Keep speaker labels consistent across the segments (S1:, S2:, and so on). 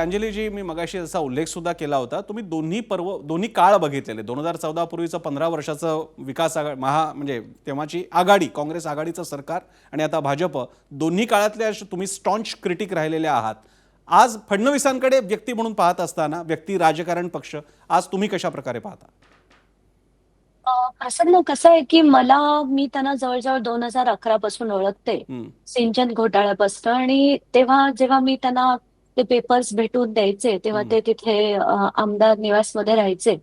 S1: अंजलीजी, मी मगाशी असा उल्लेख सुद्धा केला होता, तुम्ही दोन्ही काळ बघितलेले. 2014 पूर्वीचं 15 वर्षाचं विकास म्हणजे तेव्हाची आघाडी, काँग्रेस आघाडीचं सरकार आणि आता भाजप, दोन्ही काळातले तुम्ही स्टॉन्च क्रिटिक राहिलेले आहात. आज फडणवीसांकडे व्यक्ती म्हणून पाहत असताना, व्यक्ती राजकारण पक्ष, आज तुम्ही कशा प्रकारे पाहता?
S2: प्रसन्न कसं आहे की मी त्यांना जवळजवळ 2011 पासून ओळखते, सिंचन घोटाळ्यापासून. आणि तेव्हा जेव्हा मी त्यांना ते पेपर्स भेटून द्यायचे, तेव्हा ते तिथे आमदार निवासमध्ये राहायचे.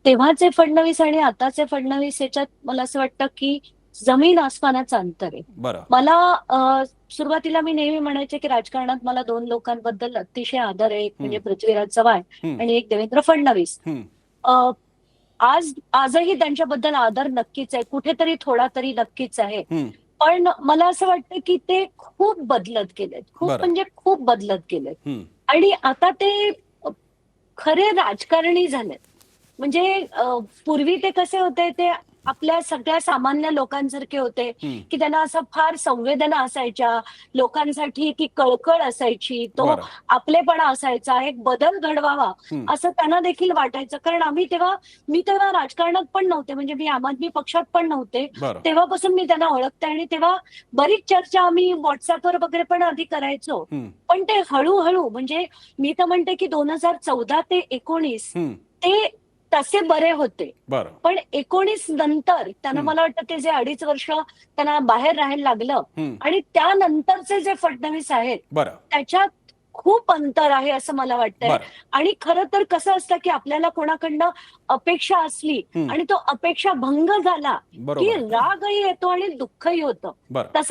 S2: तेव्हाचे फडणवीस आणि आताचे फडणवीस याच्यात मला असं वाटतं की जमीन आसमानाचं अंतर आहे.
S1: बरं.
S2: सुरुवातीला मी नेहमी म्हणायचे की राजकारणात मला दोन लोकांबद्दल अतिशय आदर आहे, एक म्हणजे पृथ्वीराज चव्हाण आणि एक देवेंद्र फडणवीस. आजही त्यांच्याबद्दल आदर नक्कीच आहे, कुठेतरी थोडा तरी नक्कीच आहे. पण मला असं वाटतं की ते खूप बदलत गेलेत, म्हणजे खूप बदलत गेलेत. आणि आता ते खरे राजकारणी झालेत. म्हणजे पूर्वी ते कसे होते, ते आपल्या सगळ्या सामान्य लोकांसारखे होते की त्यांना असं फार संवेदना असायच्या लोकांसाठी, की कळकळ असायची, तो आपलेपणा असायचा, एक बदल घडवावा असं त्यांना देखील वाटायचं. कारण मी तेव्हा राजकारणात पण नव्हते, म्हणजे मी आम आदमी पक्षात पण नव्हते. तेव्हापासून मी त्यांना ओळखते आणि तेव्हा बरीच चर्चा आम्ही व्हॉट्सअपवर वगैरे पण आधी करायचो. पण ते हळूहळू, म्हणजे मी तर म्हणते की 2014 ते 19 ते तसे बरे होते. पण 19 नंतर त्यांना, मला वाटतं ते जे 2.5 वर्ष त्यांना बाहेर राहायला लागलं आणि त्यानंतरचे जे फडणवीस आहेत त्याच्यात खूप अंतर आहे असं मला वाटतंय. आणि खरं तर कसं असतं की आपल्याला कोणाकडनं अपेक्षा असली आणि तो अपेक्षा भंग झाला की रागही येतो आणि दुःखही होतं.